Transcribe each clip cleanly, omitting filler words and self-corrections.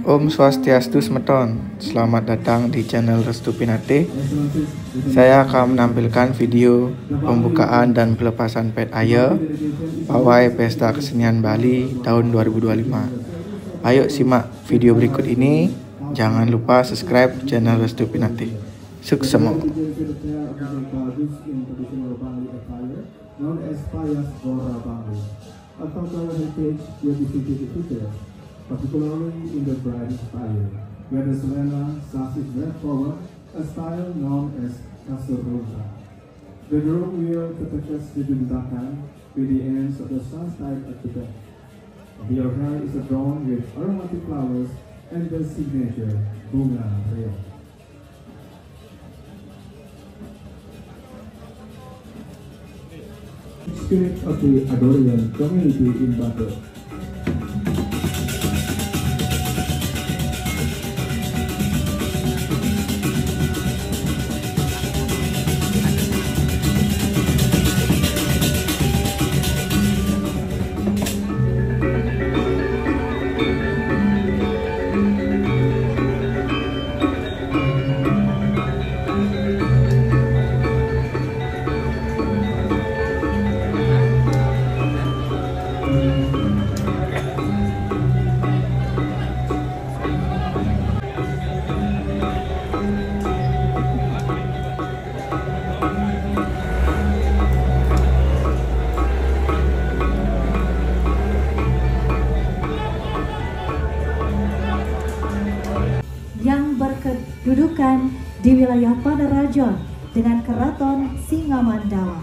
Om Swastiastu Semeton, selamat datang di channel Restu Pinate. Saya akan menampilkan video pembukaan dan pelepasan pet air pawai Pesta Kesenian Bali tahun 2025. Ayo simak video berikut ini. Jangan lupa subscribe channel Restu Pinate. Sukses. Particularly in the bride style, where the Selena sash is brought forward, a style known as Casurruca. The groom will protect the dudutakan with the ends of the sun tied at the back. The hair is adorned with aromatic flowers and the signature bunga real. Spirit of the Adorian community in Bantul. Yang berkedudukan di wilayah Padarajon dengan Keraton Singamandawa.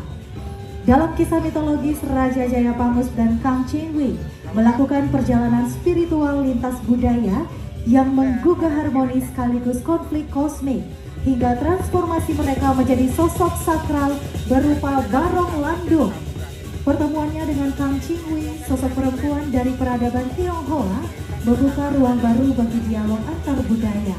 Dalam kisah mitologis, Raja Jayapangus dan Kang Chingwi melakukan perjalanan spiritual lintas budaya yang menggugah harmoni sekaligus konflik kosmik hingga transformasi mereka menjadi sosok sakral berupa Barong Landung. Pertemuannya dengan Kang Chingwi, sosok perempuan dari peradaban Tionghoa, membuka ruang baru bagi dialog antar budaya.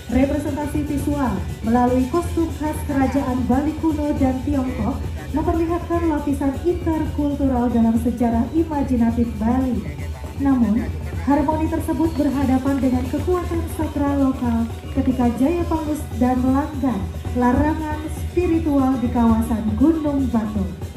Representasi visual melalui kostum khas kerajaan Bali kuno dan Tiongkok memperlihatkan lapisan interkultural dalam sejarah imajinatif Bali. Namun, harmoni tersebut berhadapan dengan kekuatan sakral lokal ketika Jayapangus dan melanggar larangan spiritual di kawasan Gunung Batur.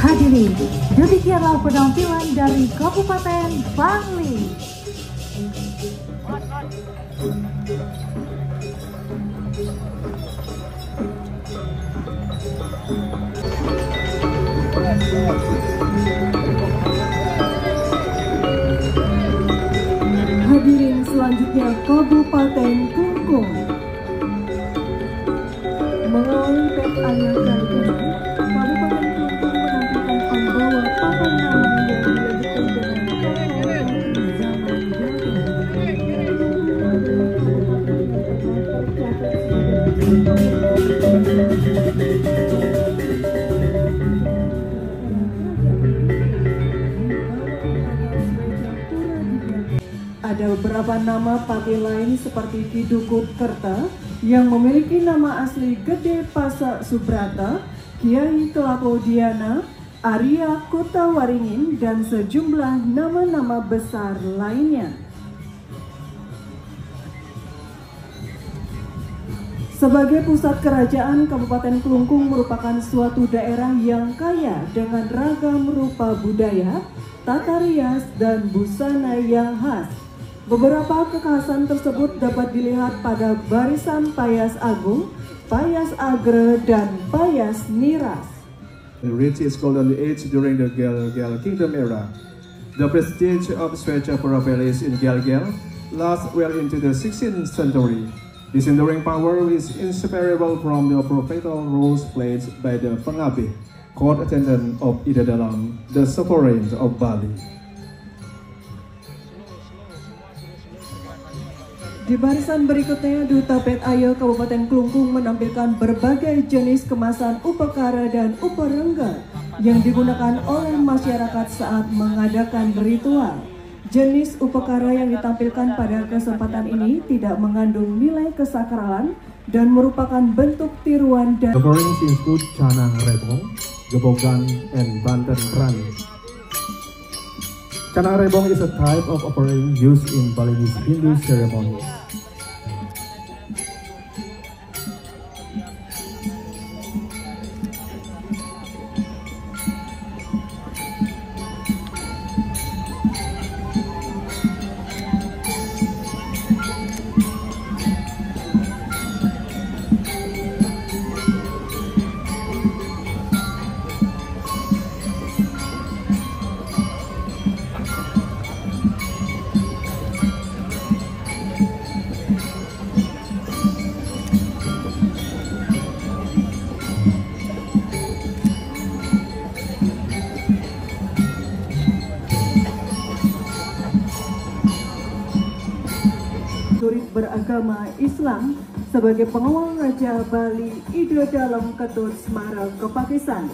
Hadirin, demikianlah penampilan dari Kabupaten Bangli. Hadirin, selanjutnya Kabupaten Klungkung. Mengawali pet ayah kali ini, Kabupaten Klungkung menampilkan pembawa papan nama yang dilanjutkan dengan zaman Ada beberapa nama pati lain seperti Kidukut Kerta yang memiliki nama asli Gede Pasak Subrata, Kiai Kelako Diana, Arya Kota Waringin, dan sejumlah nama-nama besar lainnya. Sebagai pusat kerajaan, Kabupaten Klungkung merupakan suatu daerah yang kaya dengan ragam rupa budaya, tata rias, dan busana yang khas. Beberapa kekhasan tersebut dapat dilihat pada barisan Payas Agung, Payas Agre, dan Payas Niras. It reached its golden age during the Gelgel Kingdom era. The prestige of Swechapura Palace in Gelgel lasts well into the 16th century. This enduring power is inseparable from the prophetal roles played by the Pengabe, court attendant of Ida Dalam, the sovereign of Bali. Di barisan berikutnya, Duta Pet Ayo Kabupaten Klungkung menampilkan berbagai jenis kemasan upakara dan uparengga yang digunakan oleh masyarakat saat mengadakan ritual. Jenis upakara yang ditampilkan pada kesempatan ini tidak mengandung nilai kesakralan dan merupakan bentuk tiruan dan Offerings include Canang Rebong, Gebogan, and Banten Rani. Canang Rebong is a type of offering used in Balinese Hindu ceremonies. beragama Islam sebagai pengawal Raja Bali Ida Dalam Ketut Semarang Kepakisan.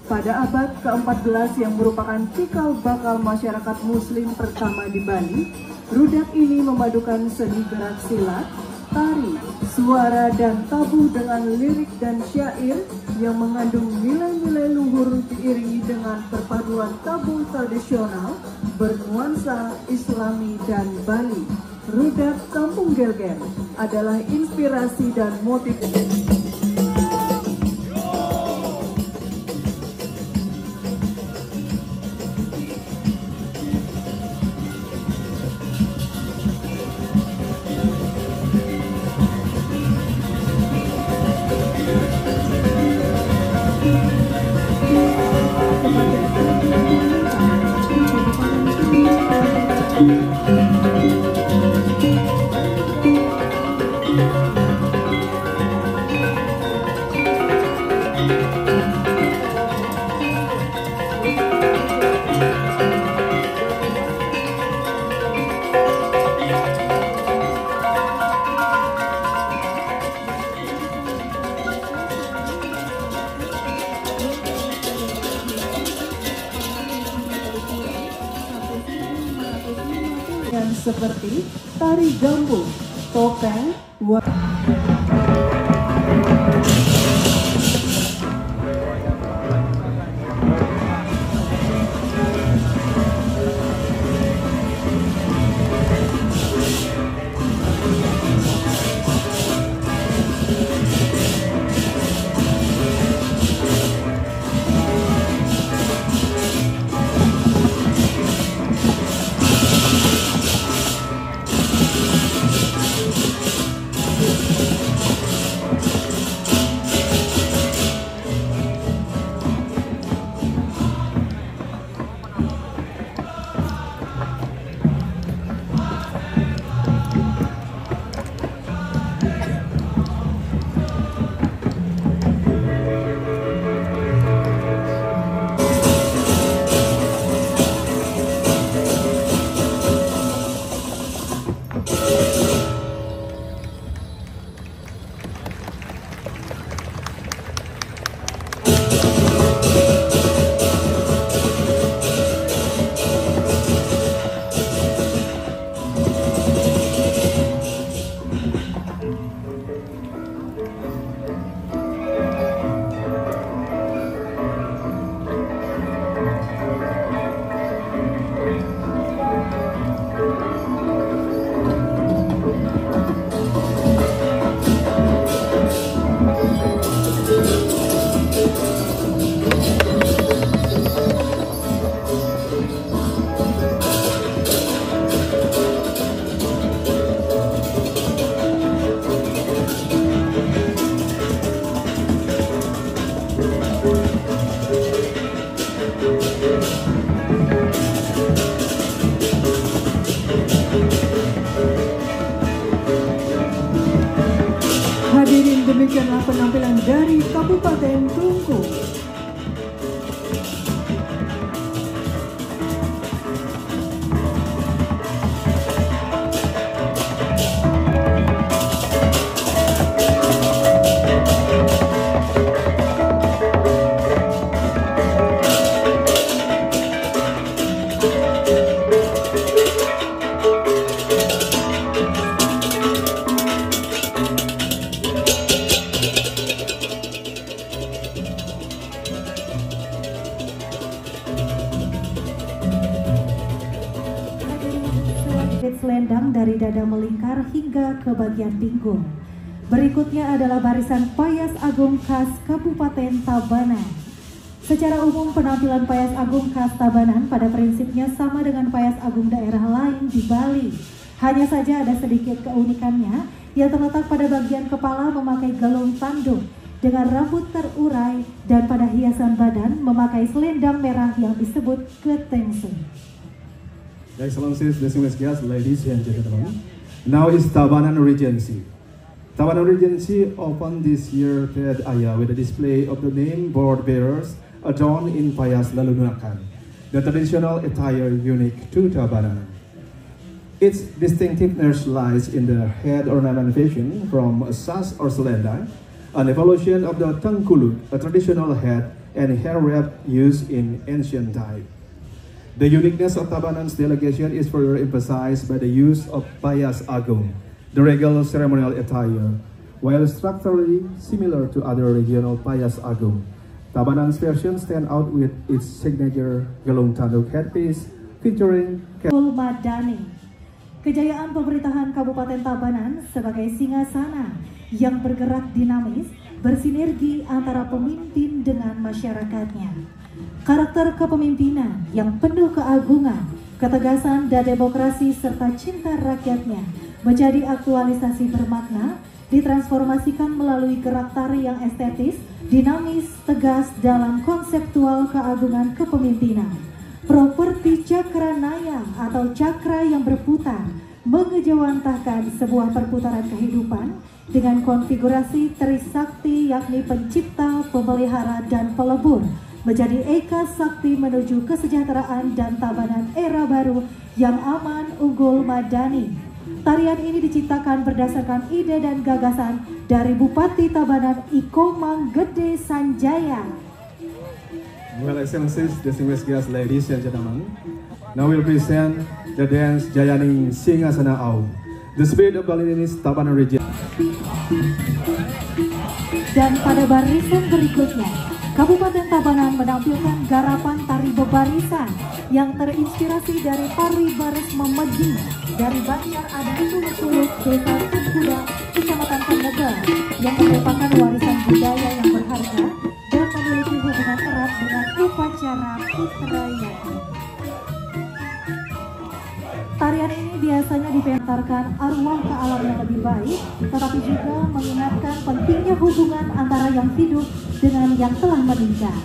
Pada abad ke-14 yang merupakan cikal bakal masyarakat muslim pertama di Bali, rudat ini memadukan seni gerak silat, tari, suara, dan tabuh dengan lirik dan syair yang mengandung nilai-nilai luhur diiringi dengan perpaduan tabuh tradisional bernuansa Islami dan Bali. Rudat Kampung Gelger adalah inspirasi dan motif seperti tari gambung, topeng, Hadirin, demikianlah penampilan dari Kabupaten Tungku. Selendang dari dada melingkar hingga ke bagian pinggung. Berikutnya adalah barisan Payas Agung khas Kabupaten Tabanan. Secara umum penampilan Payas Agung khas Tabanan pada prinsipnya sama dengan Payas Agung daerah lain di Bali. Hanya saja ada sedikit keunikannya yang terletak pada bagian kepala memakai galung tanduk dengan rambut terurai dan pada hiasan badan memakai selendang merah yang disebut ketengsu. Excellencies, distinguished guests, ladies and gentlemen, now is Tabanan Regency. Tabanan Regency opened this year Ted Aya with a display of the name board bearers adorned in Payas Lalununakan, the traditional attire unique to Tabanan. Its distinctiveness lies in the head ornamentation from a sas or selendang, an evolution of the tangkulut, a traditional head and hair wrap used in ancient time. The uniqueness of Tabanan's delegation is further emphasized by the use of Payas Agung, the regal ceremonial attire. While structurally similar to other regional Payas Agung, Tabanan's version stands out with its signature Galung Tanduk headpiece featuring Unggul Madani. Kejayaan pemerintahan Kabupaten Tabanan sebagai singgasana yang bergerak dinamis, bersinergi antara pemimpin dengan masyarakatnya. Karakter kepemimpinan yang penuh keagungan, ketegasan dan demokrasi serta cinta rakyatnya menjadi aktualisasi bermakna, ditransformasikan melalui gerak tari yang estetis, dinamis, tegas dalam konseptual keagungan kepemimpinan. Properti Cakranaya atau cakra yang berputar mengejawantahkan sebuah perputaran kehidupan dengan konfigurasi Trisakti yakni pencipta, pemelihara, dan pelebur menjadi Eka Sakti menuju kesejahteraan dan Tabanan era baru yang aman, unggul, madani. Tarian ini diciptakan berdasarkan ide dan gagasan dari Bupati Tabanan Iko Manggede Sanjaya. Well, Excellencies, distinguished guests, ladies and gentlemen, now we'll present the dance Jayaning Singgasana Au, the spirit of Balinese Tabanan region. Dan pada barisan berikutnya, Kabupaten Tabanan menampilkan garapan tari bebarisan yang terinspirasi dari tari baris memedi dari Banjar Adat Suluk-Suluk, Desa Tengkuda, Kecamatan Penegel, yang merupakan warisan budaya yang berharga dan memiliki hubungan erat dengan upacara Fitraya. Tarian ini biasanya dipentarkan arwah ke alam yang lebih baik, tetapi juga mengingatkan pentingnya hubungan antara yang hidup dengan yang telah meninggal.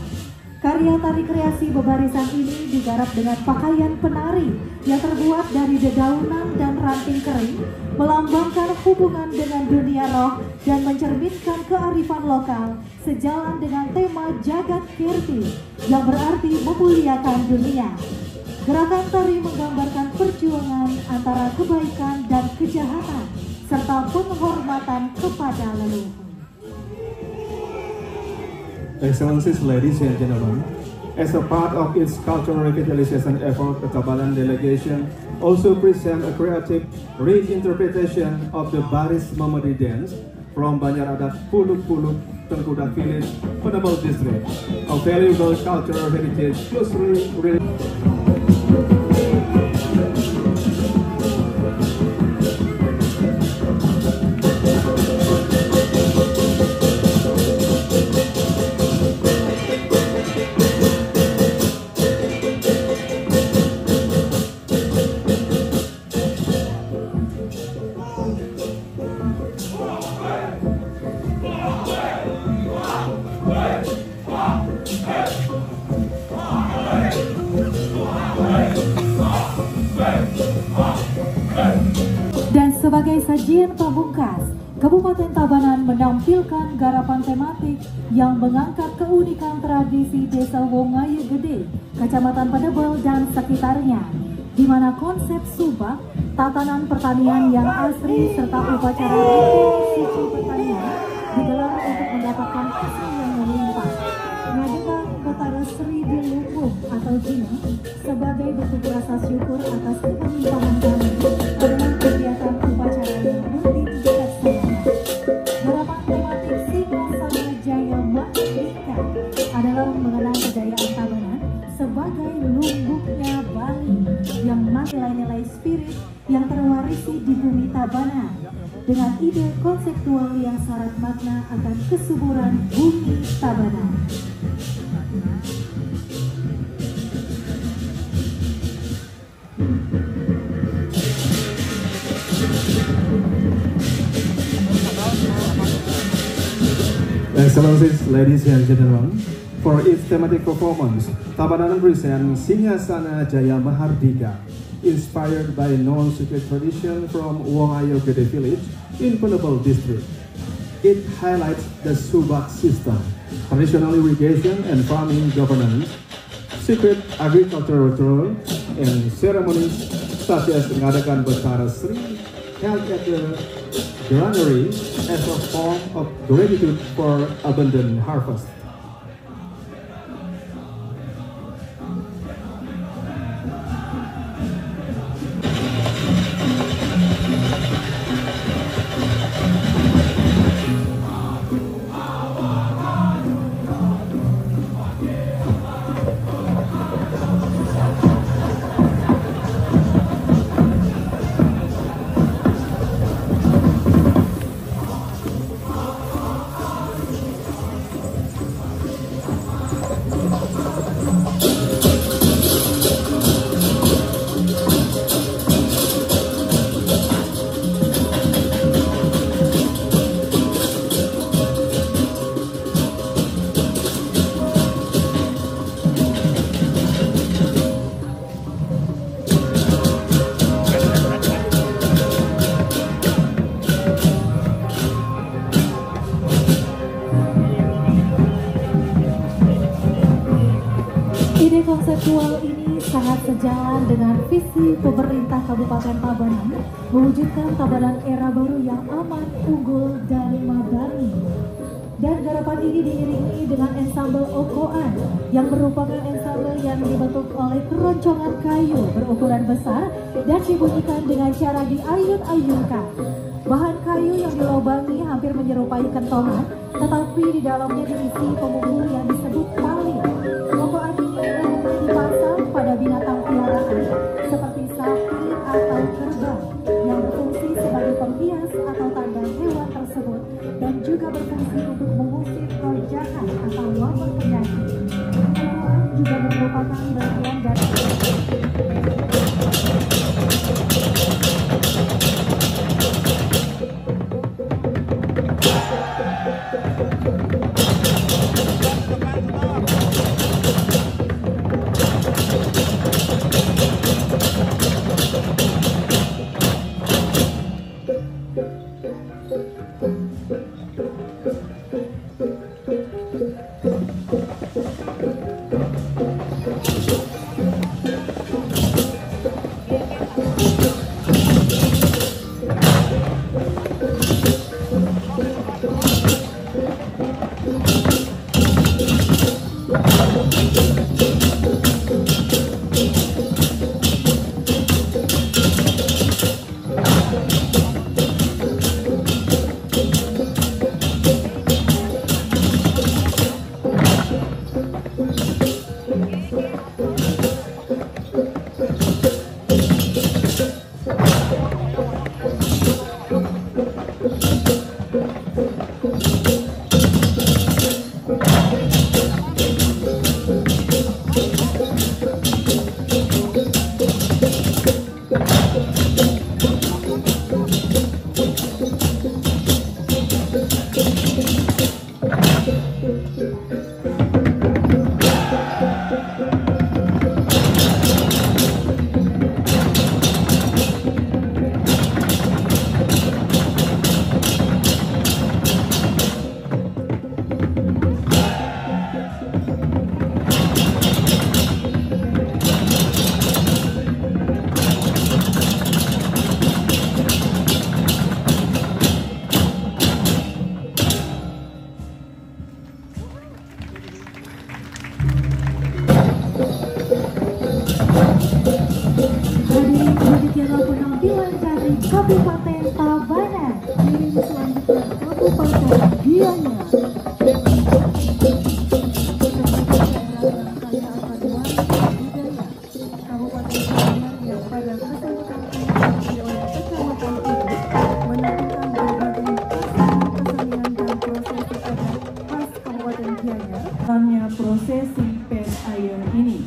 Karya tari kreasi bebarisan ini digarap dengan pakaian penari yang terbuat dari dedaunan dan ranting kering, melambangkan hubungan dengan dunia roh dan mencerminkan kearifan lokal sejalan dengan tema Jagat Kirti yang berarti memuliakan dunia. Gerakan tari menggambarkan perjuangan antara kebaikan dan kejahatan serta penghormatan kepada leluhur. Excellencies, ladies and gentlemen, as a part of its cultural revitalization effort, the Tabanan delegation also present a creative reinterpretation of the Baris Mamadi dance from Banjar Adat Puluk-Puluk, Tengkuda Village, Penebel District, a valuable cultural heritage closely related. Dan sebagai sajian pamungkas, Kabupaten Tabanan menampilkan garapan tematik yang mengangkat keunikan tradisi Desa Wongayu Gede, Kecamatan Penebel dan sekitarnya, di mana konsep subak, tatanan pertanian yang asri serta upacara ritual suci pertanian digelar untuk mendapatkan hasil yang melimpah. Ngadegan Batara Sri Dilungkung atau Jina sebagai bentuk rasa syukur atas kelimpahan kami dengan kegiatan upacara yang rutin dilaksanakan. Garapan tematik Singgasana Jaya Merdeka adalah mengenang kejayaan Tabanan sebagai lumbuknya Bali yang nilai-nilai spirit yang terwarisi di bumi Tabanan dengan ide konseptual yang syarat makna akan kesuburan bumi Tabanan. Excellencies, ladies and gentlemen, for its thematic performance, Tabanan presents Singgasana Jaya Mahardika, inspired by non-secret tradition from Wongayu Gede Village in Penebel District. It highlights the Subak system, traditional irrigation and farming governance, secret agricultural ritual, and ceremonies such as Ngadakan Batara Sri held at the granary as a form of gratitude for abundant harvest. konseptual ini sangat sejalan dengan visi pemerintah Kabupaten Tabanan mewujudkan Tabanan era baru yang aman, unggul, dan madani. Dan garapan ini diiringi dengan ensemble Okoan yang merupakan ensemble yang dibentuk oleh keroncongan kayu berukuran besar dan dibunyikan dengan cara diayun-ayunkan. Bahan kayu yang dilobangi hampir menyerupai kentongan, tetapi di dalamnya diisi pemukul yang disebut tali. Okoan ini umumnya dipasang pada binatang piaraan seperti sapi atau kerbau yang berfungsi sebagai penghias atau tanda hewan tersebut dan juga berfungsi untuk mengusir roh jahat atau wabah penyakit. Okoan juga merupakan bagian dari Kabupaten Tabanan. Kirim selanjutnya Kabupaten Gianyar. Kabupaten Gianyar yang pada kesempatan ini oleh kecamatan itu menampilkan berbagai kesenian dan prosesi adat khas Kabupaten Gianyar. Hanya prosesi pet air ini.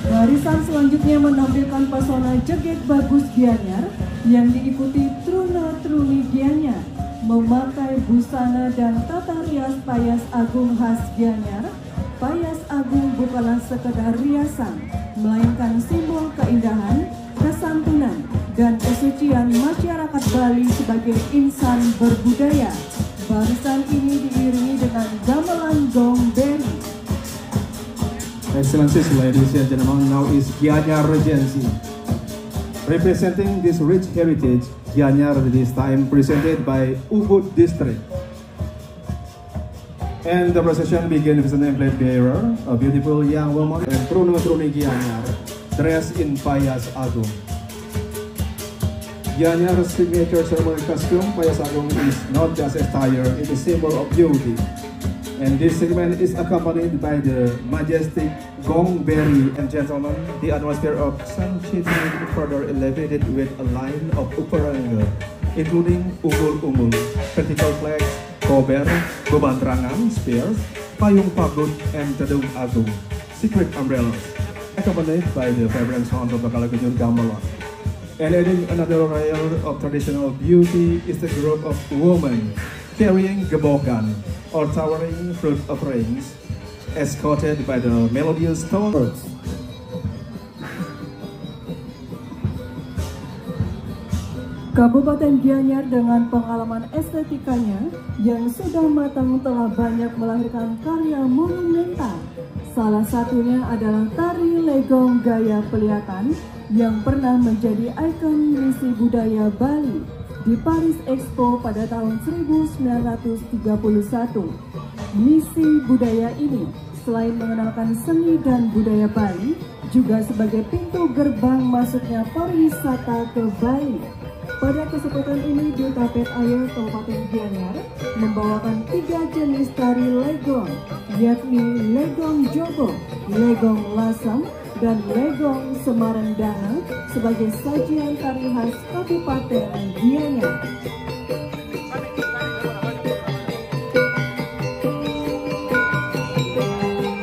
Barisan selanjutnya menampilkan pesona Joget Bagus Gianyar yang diikuti Truna-Truni Gianyar memakai busana dan tata rias payas agung khas Gianyar. Payas agung bukanlah sekedar riasan, melainkan simbol keindahan, kesantunan, dan kesucian masyarakat Bali sebagai insan berbudaya. Barisan ini diiringi dengan gamelan gong beri. Excellencies, ladies and gentlemen, now is Gianyar Regency. Representing this rich heritage, Gianyar this time presented by Ubud District. And the procession begins with an emblem bearer, a beautiful young woman, and Truna-Truni Gianyar, dressed in Payas Agung. Gianyar's signature ceremony costume, Payas Agung, is not just attire, it is a symbol of beauty. And this segment is accompanied by the majestic gong beri. And gentlemen, the atmosphere of Sanchiti further elevated with a line of uparanga, including umbul-umbul, vertical flags, kober, beban rangan, spears, payung pagut, and tedung agung, secret umbrellas, accompanied by the vibrant sound of the Kalakujur gamelan. And adding another layer of traditional beauty is the group of women carrying gebokan, or towering fruit offerings, escorted by the melodious tones. Kabupaten Gianyar dengan pengalaman estetikanya yang sudah matang telah banyak melahirkan karya monumental. Salah satunya adalah tari legong gaya pelihatan yang pernah menjadi ikon misi budaya Bali di Paris Expo pada tahun 1931. Misi budaya ini selain mengenalkan seni dan budaya Bali, juga sebagai pintu gerbang masuknya pariwisata ke Bali. Pada kesempatan ini, Duta Pet Ayer Kabupaten Gianyar membawakan 3 jenis tari legong, yakni legong jogo, legong lasem, dan legong semarendana sebagai sajian tari khas Kabupaten Gianyar.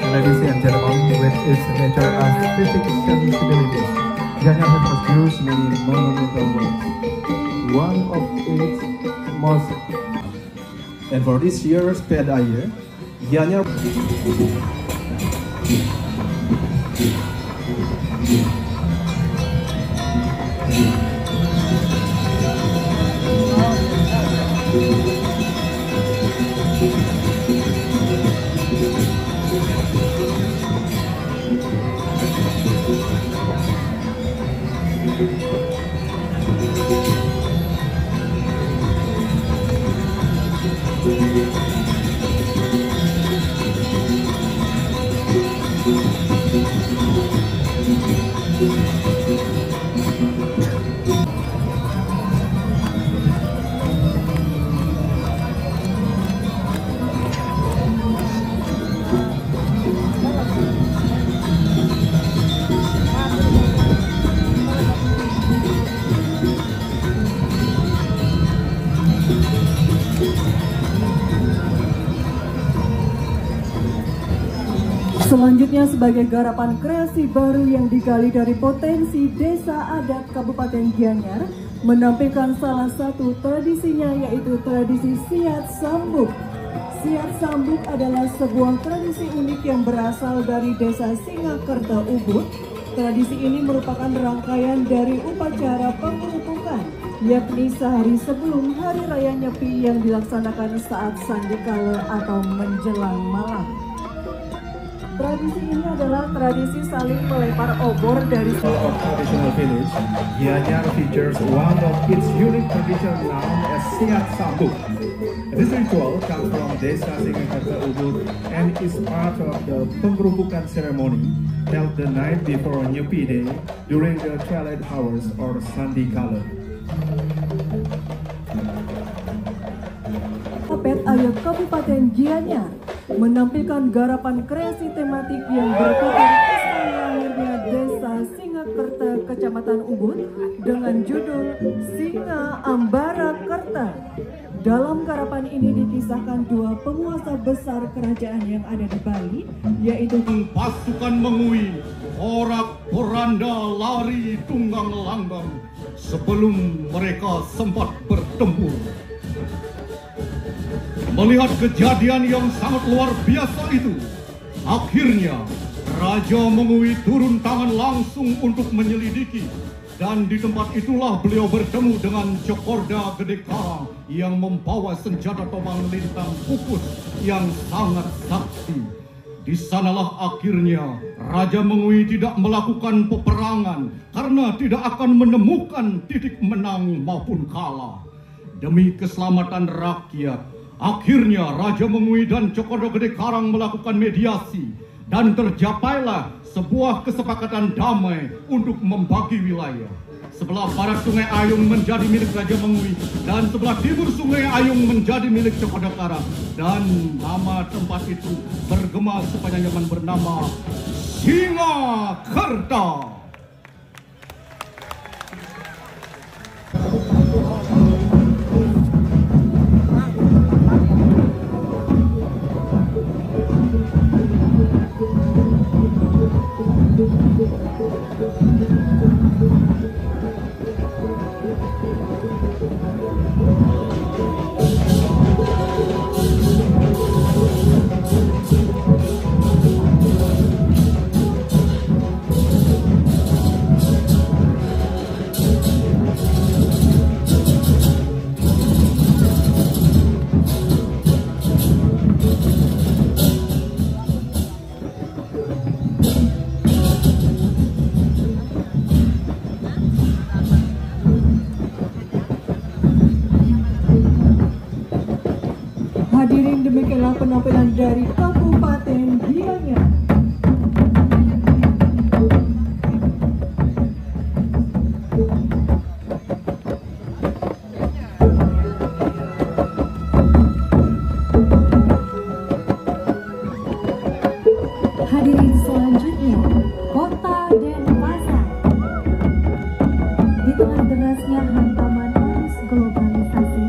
Ladies and gentlemen, with its nature artistic sensibilities, Gianyar has produced many monumental works. One of its most, and for this year's Pet Ayer, Gianyar. Selanjutnya, sebagai garapan kreasi baru yang digali dari potensi desa adat Kabupaten Gianyar, menampilkan salah satu tradisinya, yaitu tradisi siat sambuk. Siat sambuk adalah sebuah tradisi unik yang berasal dari desa Singakerta Ubud. Tradisi ini merupakan rangkaian dari upacara pengerupukan, yakni sehari sebelum Hari Raya Nyepi yang dilaksanakan saat sandikala atau menjelang malam. Tradisi ini adalah tradisi saling melempar obor dari Traditional village, Gianyar features one of its unique tradition known as siat sambuk. This ritual comes from Desa Singakerta Ubud and is part of the penggerupukan ceremony held the night before Nyepi Day during the twilight hours or sandikala. Pet Ayer Kabupaten Gianyar menampilkan garapan kreasi tematik yang berkaitan kisah lahirnya Desa Singakerta Kecamatan Ubud dengan judul Singa Ambara Kerta. Dalam garapan ini dikisahkan 2 penguasa besar kerajaan yang ada di Bali, yaitu di pasukan Mengui, Porak Poranda lari tunggang langgang sebelum mereka sempat bertempur. Melihat kejadian yang sangat luar biasa itu, akhirnya Raja Mengui turun tangan langsung untuk menyelidiki, dan di tempat itulah beliau bertemu dengan Cokorda Gede Karang yang membawa senjata tombang lintang pupus yang sangat sakti. Di sanalah akhirnya Raja Mengui tidak melakukan peperangan karena tidak akan menemukan titik menang maupun kalah. Demi keselamatan rakyat, akhirnya Raja Mengui dan Cokorda Gede Karang melakukan mediasi dan tercapailah sebuah kesepakatan damai untuk membagi wilayah. Sebelah barat Sungai Ayung menjadi milik Raja Mengui dan sebelah timur Sungai Ayung menjadi milik Cokorda Karang, dan nama tempat itu bergema sepanjang zaman bernama Singakerta. Hadirin selanjutnya, Kota Denpasar. Di tengah derasnya hantaman arus globalisasi,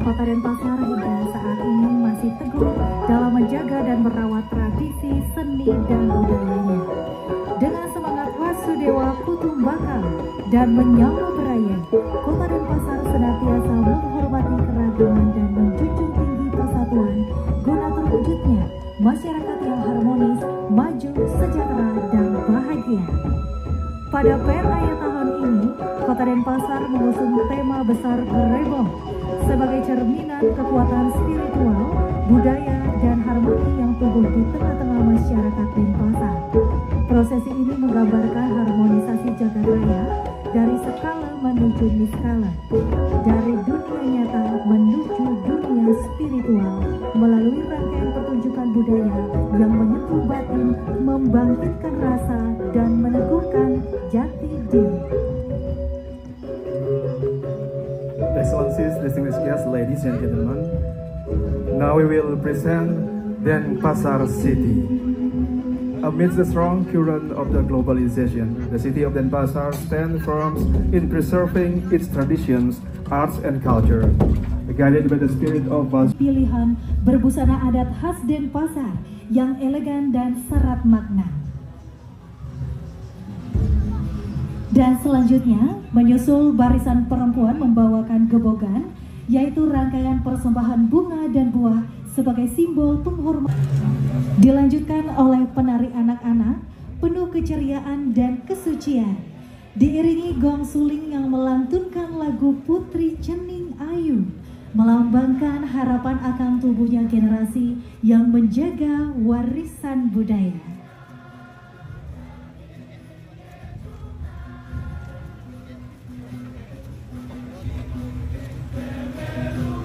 Kota Denpasar hingga saat ini masih teguh dalam menjaga dan merawat tradisi seni dan budayanya. Dengan semangat Wasudewa Putung Bakal dan menyambut raya, Kota Denpasar senantiasa menghormati keragaman dan menjunjung tinggi persatuan guna terwujudnya masyarakat yang harmonis, maju, sejahtera, dan bahagia. Pada PRI tahun ini, Kota Denpasar mengusung tema besar Gerebong sebagai cerminan kekuatan spiritual, budaya, dan harmoni yang tumbuh di tengah-tengah masyarakat Denpasar. Prosesi ini menggambarkan harmonisasi jagat raya dari skala menuju niskala, dari dunia nyata menuju dunia spiritual melalui rangkaian pertunjukan budaya yang menyentuh batin, membangkitkan rasa, dan meneguhkan jati diri. Excellencies, distinguished guests, ladies and gentlemen, now we will present Denpasar City. Amidst the strong current of the globalization, the city of Denpasar stands firm in preserving its traditions, arts, and culture, guided by the spirit of pilihan berbusana adat khas Denpasar yang elegan dan syarat makna. Dan selanjutnya, menyusul barisan perempuan membawakan gebogan, yaitu rangkaian persembahan bunga dan buah sebagai simbol penghormatan. Dilanjutkan oleh penari anak-anak penuh keceriaan dan kesucian, diiringi gong suling yang melantunkan lagu Putri Cening Ayu, melambangkan harapan akan tumbuhnya generasi yang menjaga warisan budaya.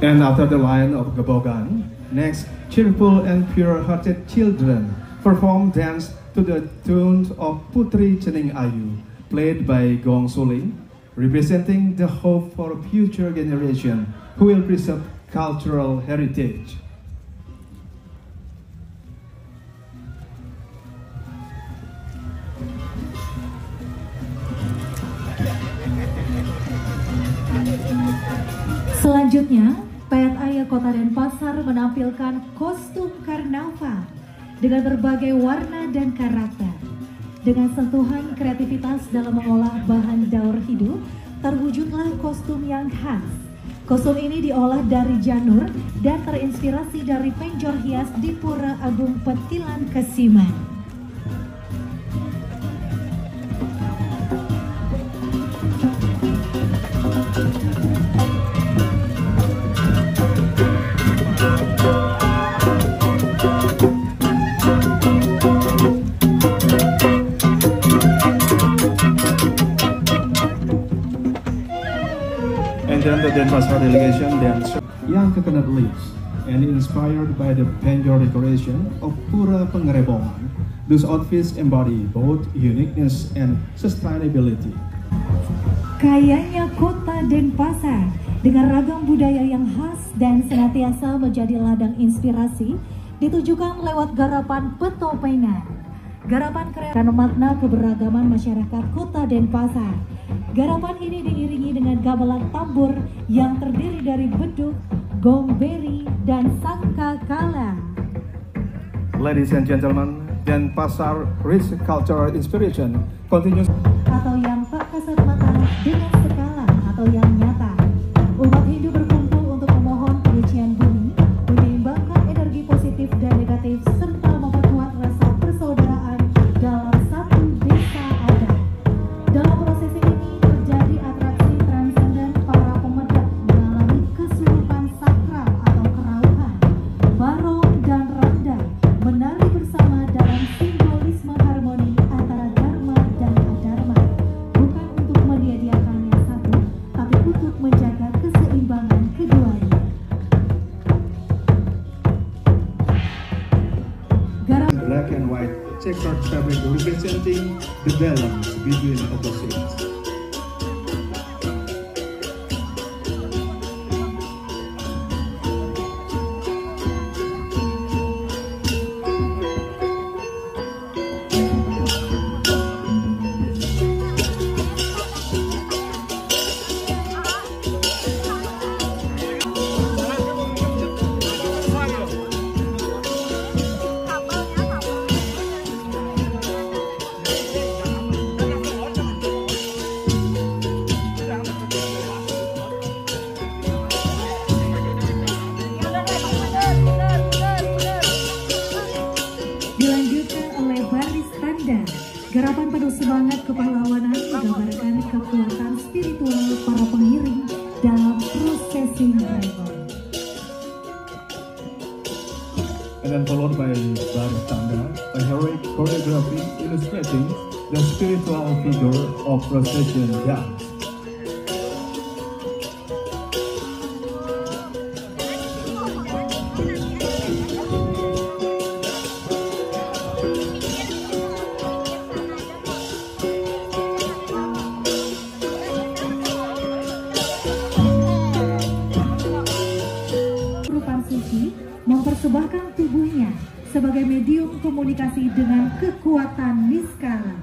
And after the line of Gebogan, next, cheerful and pure-hearted children perform dance to the tune of Putri Cening Ayu, played by Gong Suling, representing the hope for future generation who will preserve cultural heritage. Selanjutnya, PRI Kota Denpasar menampilkan kostum karnaval dengan berbagai warna dan karakter. Dengan sentuhan kreativitas dalam mengolah bahan daur hidup, terwujudlah kostum yang khas. Kostum ini diolah dari janur dan terinspirasi dari penjor hias di Pura Agung Petilan Kesiman. And then the Denpasar delegation danced yang kekenat lips and inspired by the penjor decoration of Pura Pengerebongan. Those outfits embody both uniqueness and sustainability. Kayanya Kota Denpasar dengan ragam budaya yang khas dan senantiasa menjadi ladang inspirasi ditujukan lewat garapan petopengan. Garapan kreatif makna keberagaman masyarakat Kota Denpasar. Garapan ini diiringi dengan gamelan tambur yang terdiri dari beduk, gomberi, dan sangkakala. Ladies and gentlemen, Denpasar rich cultural inspiration continues. Atau yang tak kasat mata dengan skala atau yang nyata. Umat Hindu berkumpul untuk memohon penyucian bumi, menyeimbangkan energi positif dan negatif, serta memperkuat rasa persaudaraan dalam satu desa adat. Dalam prosesi ini terjadi atraksi transenden para pemedak mengalami kesurupan sakral atau kerauhan. Barong dan randang menari bersama dalam simbolisme harmoni antara dharma dan adharma, bukan untuk menyediakan yang satu, tapi untuk menjaga keseimbangan keduanya. Black and white checkered fabric representing the balance between opposites. Gerakan penuh semangat kepahlawanan menggambarkan kekuatan spiritual para pengiring dalam prosesi mereka. And then followed by Baris Tanda, a heroic choreography illustrating the spiritual figure of procession dance. Mempersembahkan tubuhnya sebagai medium komunikasi dengan kekuatan niskala.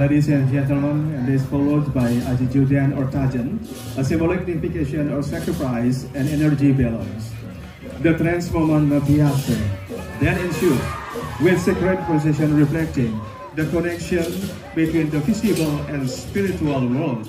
Ladies and gentlemen, and this followed by Ajijudan or Tajan, a symbolic dignification or sacrifice and energy balance. The trance moment Mabiase then ensues, with sacred procession reflecting the connection between the visible and spiritual world.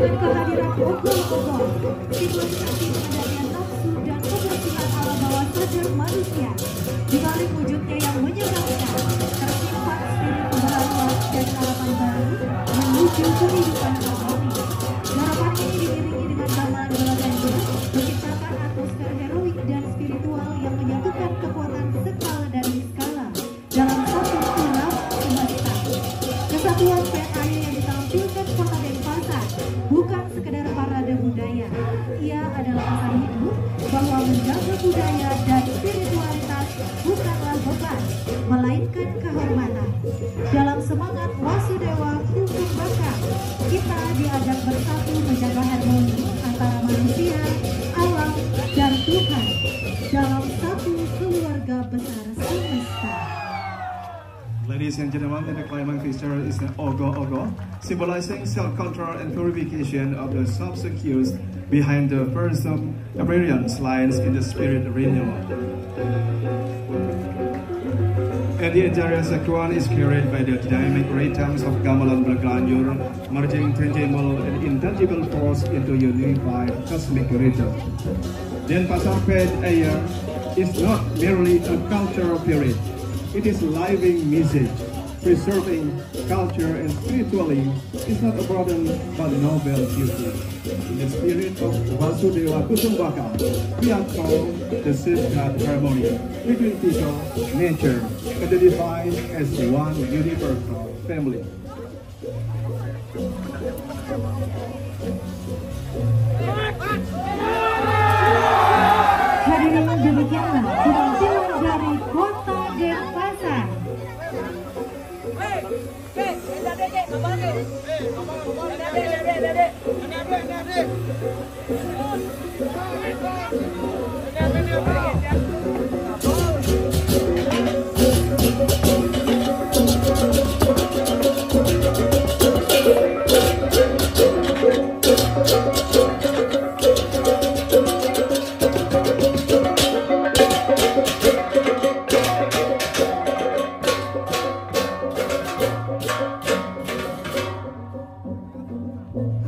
Dengan kehadiran ogol-ogol, simbolisasi pengendalian nafsu dan kebersihan alam bawah sadar manusia. Di balik wujudnya yang menyeramkan, tersimpan spirit kebaharuan dan harapan baru menuju kehidupan harmoni. Harapan ini diiringi dengan gamelan bola ganda, menciptakan atmosfer heroik dan spiritual yang menyatukan kekuatan skala dan niskala dalam satu tulang semesta. Kesatuan PAI yang ditampilkan Kota Denpasar bukan sekedar parade budaya. Ia adalah pesan hidup bahwa menjaga budaya dan spiritualitas bukanlah beban, melainkan kehormatan. Dalam semangat Wasudewa Hukum Baka, kita diajak bersatu menjaga harmoni antara manusia, alam, dan Tuhan dalam satu keluarga besar semesta. Ladies Ladies and gentlemen, in the climax feature is the Ogo-Ogo, symbolizing self-control and purification of the substances behind the perseverance lines in the spirit renewal. And the entire sequence is carried by the dynamic rhythms of gamelan bergelanjur, merging tangible and intangible force into unified cosmic rhythm. Denpasar Pet Air is not merely a cultural period. It is living message. Preserving culture and spiritually is not a burden but noble duty. In the spirit of Vasudewa Kusumbaka, we are called the sacred harmony between people, nature, and the divine as one universal family. Hadirin, demikianlah penampilan dari Kota Denpasar.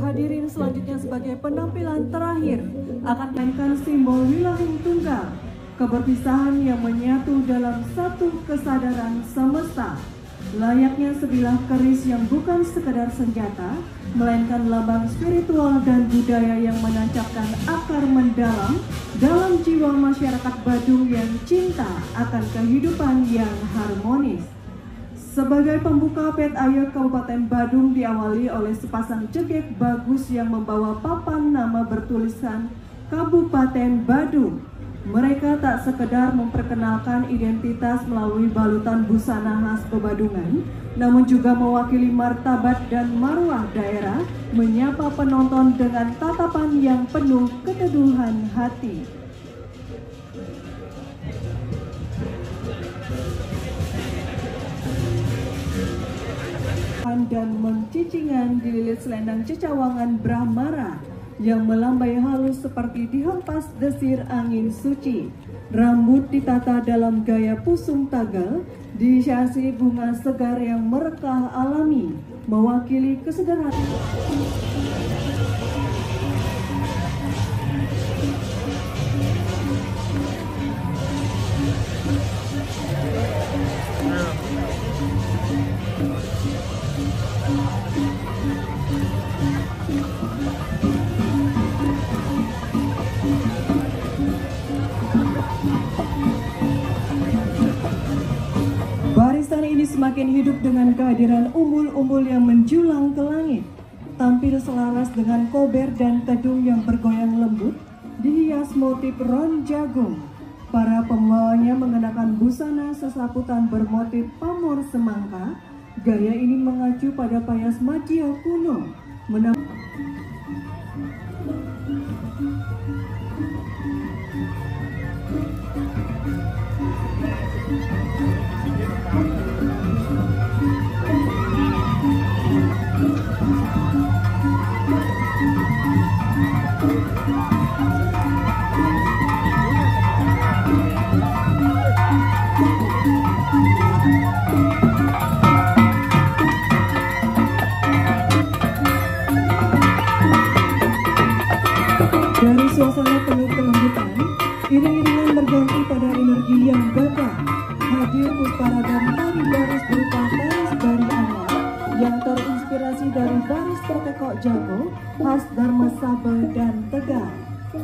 Hadirin, selanjutnya sebagai penampilan terakhir akan mainkan simbol Wilahing Tunggal, keberpisahan yang menyatu dalam satu kesadaran semesta. Layaknya sebilah keris yang bukan sekedar senjata, melainkan lambang spiritual dan budaya yang menancapkan akar mendalam dalam jiwa masyarakat Badung yang cinta akan kehidupan yang harmonis. Sebagai pembuka Pet Air Kabupaten Badung diawali oleh sepasang jegek bagus yang membawa papan nama bertulisan Kabupaten Badung. Mereka tak sekedar memperkenalkan identitas melalui balutan busana khas Bebadungan, namun juga mewakili martabat dan marwah daerah, menyapa penonton dengan tatapan yang penuh keteduhan hati. Dan mencicingan dililit selendang cecawangan Brahmara yang melambai halus seperti dihempas desir angin suci. Rambut ditata dalam gaya pusung tagal, dihiasi bunga segar yang merekah alami, mewakili kesederhanaan. Barisan ini semakin hidup dengan kehadiran umbul-umbul yang menjulang ke langit, tampil selaras dengan kober dan kedung yang bergoyang lembut, dihias motif ron jagung. Para pembawanya mengenakan busana sesaputan bermotif pamor semangka. Gaya ini mengacu pada payas Madia kuno. Dari suasana penuh kelembutan, iring-iringan berganti pada energi yang gagah. Hadir pusparagam tari baris berupa baris bari anyar yang terinspirasi dari baris tertekok jago khas Dharma Sabel dan Tegal.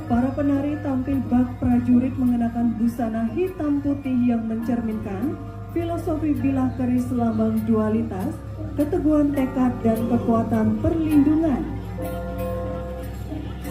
Para penari tampil bak prajurit mengenakan busana hitam putih yang mencerminkan filosofi bilah keris lambang dualitas, keteguhan tekad dan kekuatan perlindungan.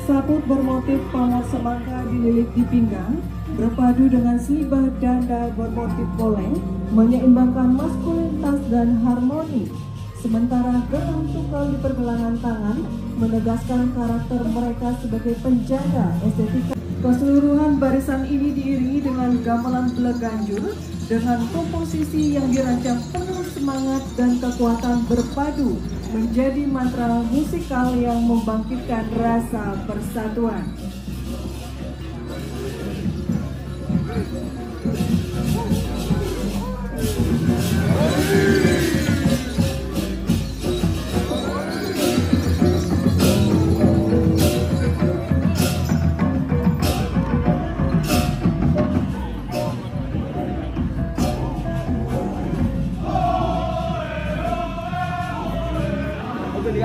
Sabuk bermotif pamor semangka dililit di pinggang, berpadu dengan selibah danda bermotif poleng, menyeimbangkan maskulinitas dan harmoni. Sementara gelang tunggal di pergelangan tangan menegaskan karakter mereka sebagai penjaga estetika. Keseluruhan barisan ini diiringi dengan gamelan beleganjur dengan komposisi yang dirancang penuh semangat dan kekuatan berpadu menjadi mantra musikal yang membangkitkan rasa persatuan.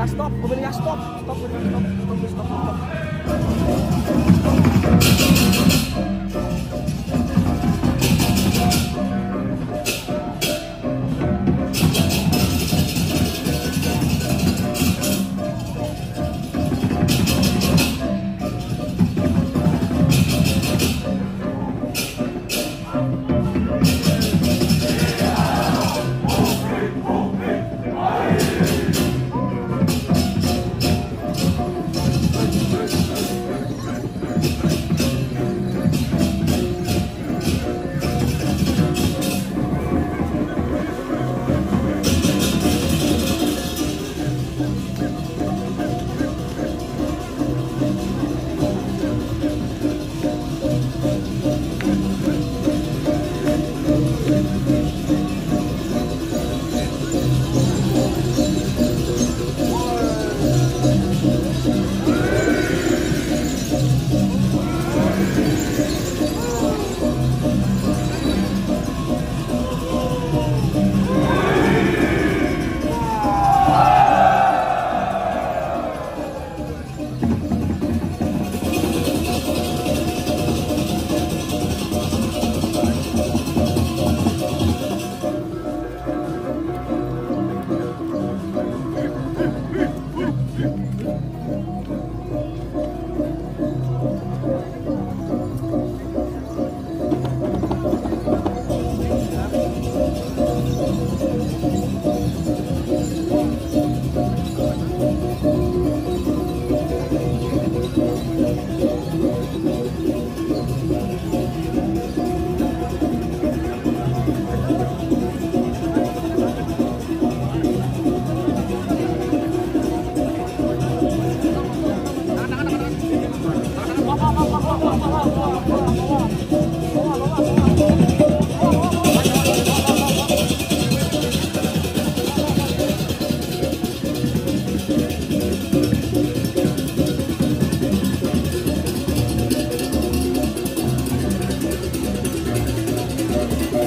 Stop, stop.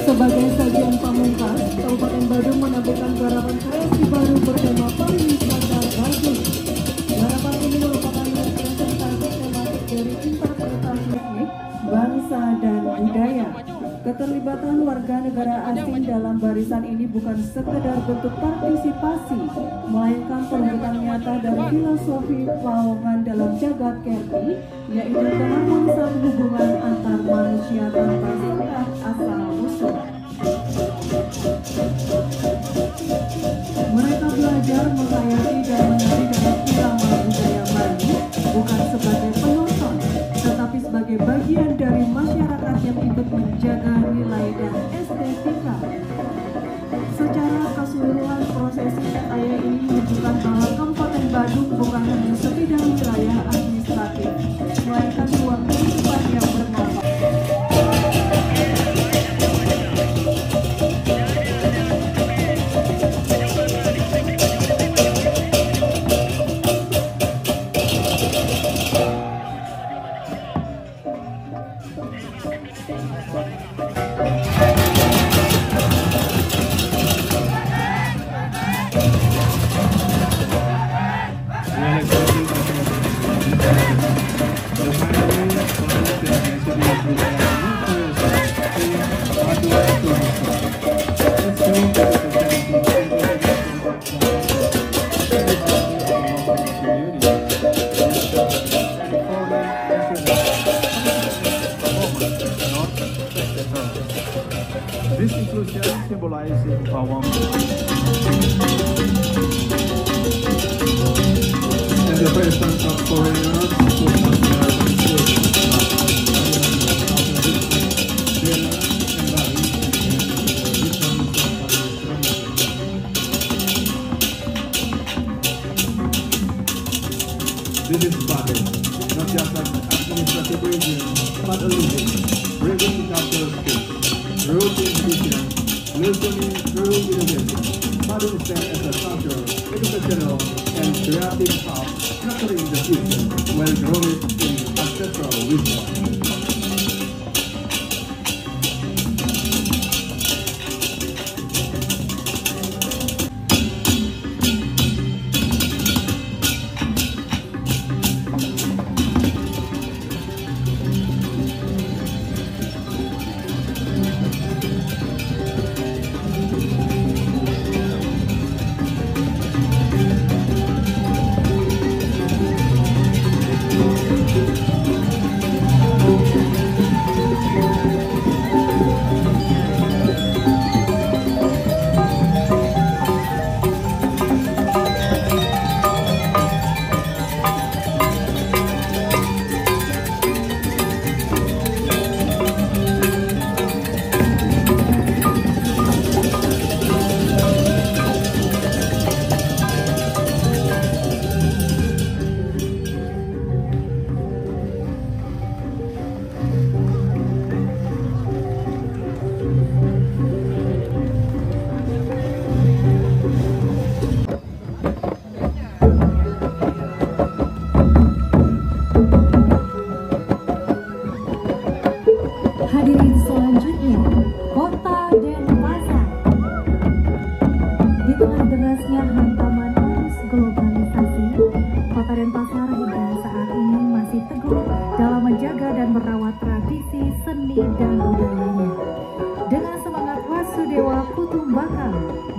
Sebagai sajian pamungkas, Kabupaten Badung menampilkan garapan kreasi baru bertema pariwisata Badung. Garapan ini merupakan representasi tematik dari interpretasi etnik, bangsa, dan budaya. Keterlibatan warga negara asing dalam barisan ini bukan sekedar bentuk partisipasi, melainkan perwujudan nyata dari filosofi Paongan dalam jagat Kerti, yaitu keharmonisan hubungan antar manusia tanpa sekat asal usul. Mereka belajar menghayati dan menari dengan irama budaya Bali, bukan sebagai penonton, tetapi sebagai bagian dari masyarakat yang ikut menjaga nilai dan estetika. Secara keseluruhan prosesi ayah ini menunjukkan bahwa Kabupaten Badung bukan hanya sebidang wilayah administratif, melainkan ruang kehidupan yang bermanfaat. This inclusion symbolizes Pawang and the presence of foreigners who come here with just an administrative region, but a living, breathing cultural space, rooted in vision, listening through innovation, Badung stands as a cultural, educational, and creative hub, nurturing the future while growing in ancestral wisdom. Hadirin selanjutnya, Kota Denpasar. Di tengah derasnya hantaman arus globalisasi, Kota Denpasar hingga saat ini masih teguh dalam menjaga dan merawat tradisi seni dan budayanya. Dengan semangat Wasudewa Kutumbaka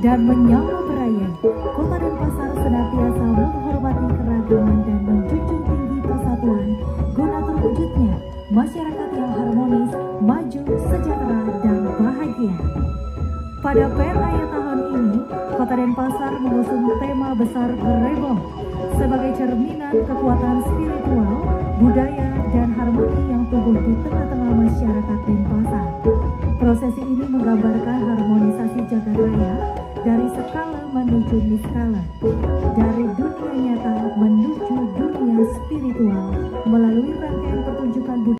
dan menyambut raya, Kota Denpasar senantiasa menghormati keragaman dan menjunjung tinggi persatuan guna terwujudnya masyarakat yang harmonis, maju, sejahtera, dan bahagia. Pada PRAYA tahun ini, Kota Denpasar mengusung tema besar Gerebong sebagai cerminan kekuatan spiritual, budaya, dan harmoni yang tumbuh di tengah-tengah masyarakat Denpasar. Prosesi ini menggambarkan harmonisasi jagat raya dari skala menuju niskala, dari dunia nyata menuju dunia spiritual melalui rangkaian pertunjukan